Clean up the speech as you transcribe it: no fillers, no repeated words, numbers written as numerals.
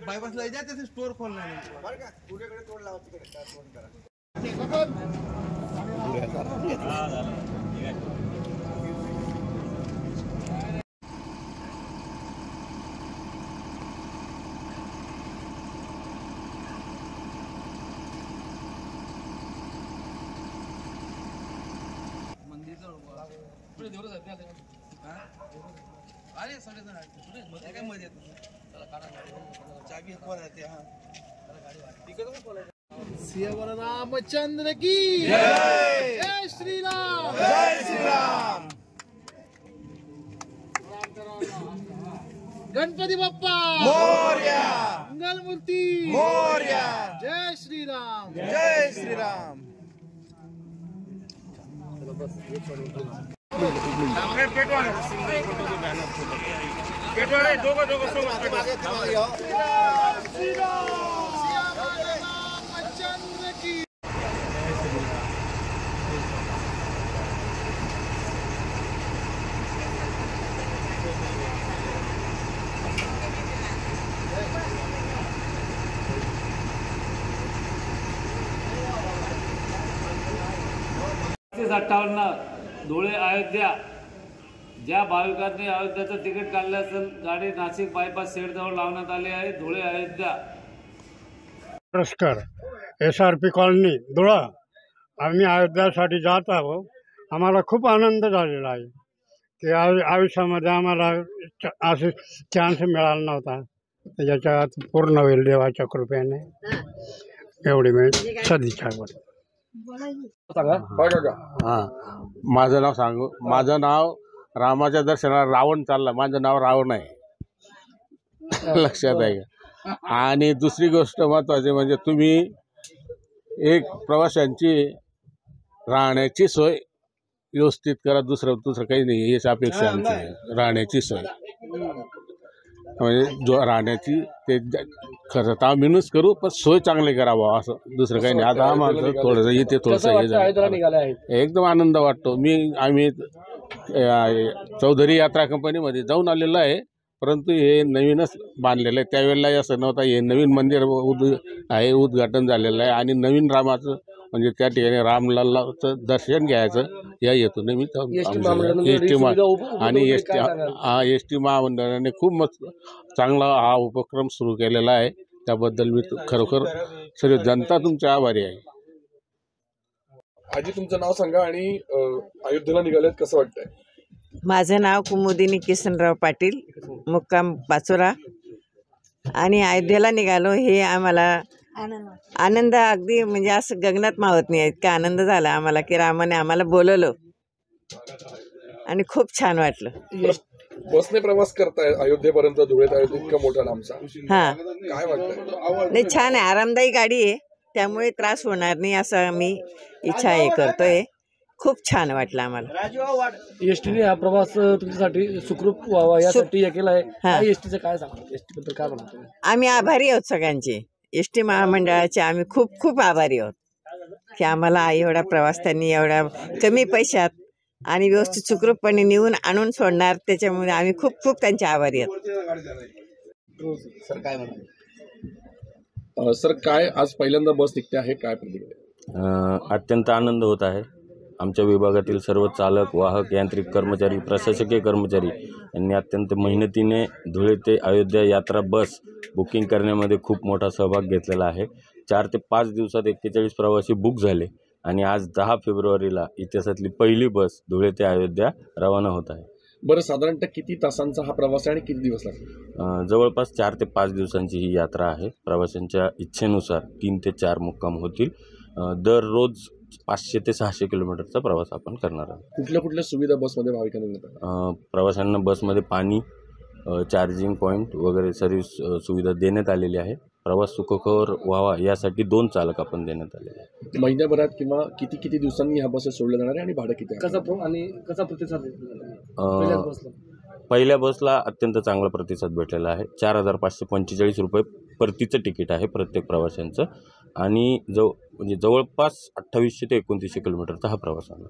बायपासला त्याचे स्टोर खोलला बरं का पुढेकडे तोड लावा तिकडे काय फोन करा अरे काय मध्ये चाबी खोलायची सियावर रामचंद्र की जय जय श्रीराम जय श्रीराम गणपती बाप्पा मोरया मंगलमूर्ती मोरया जय श्रीराम जय श्रीराम पेटवाले दोघं सोबत धुळे अयोध्या ज्या भाविकांनी अयोध्याचं तिकीट काढलं असेल गाडी नाशिक बायपास सेटजवळ लावण्यात आली आहे. धुळे अयोध्या पुरस्कार SRP कॉलनी धुळा आम्ही अयोध्यासाठी जात आहोत. आम्हाला खूप आनंद झालेला आहे की आयुष्यामध्ये आम्हाला असे चान्स मिळाला नव्हता. त्याच्यात पूर्ण होईल देवाच्या कृपेने एवढी मी सदिच्छा करतो. हां माझं नाव सांगू. माझं नाव रामाच्या दर्शनाला रावण चालला. माझं नाव रावण आहे लक्षात आहे का. आणि दुसरी गोष्ट महत्त्वाची म्हणजे तुम्ही एक प्रवाशांची राहण्याची सोय व्यवस्थित करा. दुसरं काही नाही याची अपेक्षा आमची. राहण्याची सोय म्हणजे जो राहण्याची ते खर्च तर आम्हीच करू पण सोय चांगली करावं असं दुसरं काही नाही. आता आम्हाला थोडंसं इथे थोडंसं हे झालं एकदम आनंद वाटतो. आम्ही चौधरी यात्रा कंपनीमध्ये जाऊन आलेलो आहे परंतु हे नवीनच बांधलेलं आहे. त्यावेळेला असं नव्हतं. हे नवीन मंदिर उद्घाटन झालेलं आहे आणि नवीन रामाचं म्हणजे त्या ठिकाणी रामलल्लाचं दर्शन घ्यायचं या हेतूने मी आणि एस टी महामंडळाने खूप मस्त चांगला हा उपक्रम सुरू केलेला आहे. त्याबद्दल मी खरोखर सर्व जनता तुमच्या आभारी आहे. आजी तुमचं नाव सांगा आणि अयोध्येला निघालेत कसं वाटतंय? माझं नाव कुमुदिनी किसनराव पाटील मुक्काम पाचोरा आणि अयोध्येला निघालो. हे आम्हाला आनंद अगदी म्हणजे असं गगनात मावत नाही. इतका आनंद झाला आम्हाला की रामाने आम्हाला बोलवलं आणि खूप छान वाटलं. बसने प्रवास करताय अयोध्येपर्यंत धुळेत अयोध्ये इतका मोठा लांबचा हां काय वाटतंय? नाही छान आहे. आरामदायी गाडी आहे त्यामुळे त्रास होणार नाही असं मी इच्छा हे करतोय. खूप छान वाटलं आम्हाला. एसटीने हा प्रवास तुमच्यासाठी सुखरूप व्हावा यासाठी हे केला आहे. एसटीचं काय सांगतो? एसटी बद्दल काय म्हणतो? आम्ही आभारी आहोत सगळ्यांचे. एसटी महामंडळाचे आम्ही खूप खूप आभारी आहोत की आम्हाला एवढा प्रवास त्यांनी एवढ्या कमी पैशात आणि व्यवस्थित सुखरूपपणे नेऊन आणून सोडणार. त्याच्यामुळे आम्ही खूप खूप त्यांचे आभारी आहोत. सर काय म्हणा सर काय आज पहिल्यांदा बस निघते आहे काय प्रतिक्रिया? अत्यंत आनंद होत आहे. आमच्या विभागातील सर्व चालक वाहक यांत्रिक कर्मचारी प्रशासकीय कर्मचारी यांनी अत्यंत मेहनतीने धुळे ते अयोध्या यात्रा बस बुकिंग करण्यामध्ये खूप मोठा सहभाग घेतलेला आहे. 4 ते 5 दिवसात 41 प्रवासी बुक झाले आणि आज 10 फेब्रुवारीला इतिहासातली पहिली बस धुळे ते अयोध्या रवाना होत आहे. बरं साधारणतः किती तासांचा हा प्रवास आहे आणि किती दिवस लागतो? जवळपास 4 ते 5 दिवसांची ही यात्रा आहे. प्रवाशांच्या इच्छेनुसार 3 ते 4 मुक्काम होतील. दररोज 500 ते 600 किलोमीटरचा प्रवास आपण करणार आहोत. कुठल्या कुठल्या सुविधा बसमध्ये भाविकांना मिळतात? प्रवाशांना बसमध्ये पाणी चार्जिंग पॉईंट वगैरे सर्व सुविधा देण्यात आलेली आहे. प्रवास सुखकर व्हावा यासाठी 2 चालक आपण देण्यात आलेले आहेत. महिन्याभरात किंवा किती किती दिवसांनी ह्या बसेस सोडल्या जाणार आहे आणि भाडं किती आहे? कसा प्रतिसाद पहिल्या बसला अत्यंत चांगला प्रतिसाद भेटलेला आहे. 4,545 रुपये परतीचं तिकीट आहे प्रत्येक प्रवाशांचं आणि म्हणजे जवळपास 2800 ते 2900 किलोमीटरचा हा प्रवास आहे.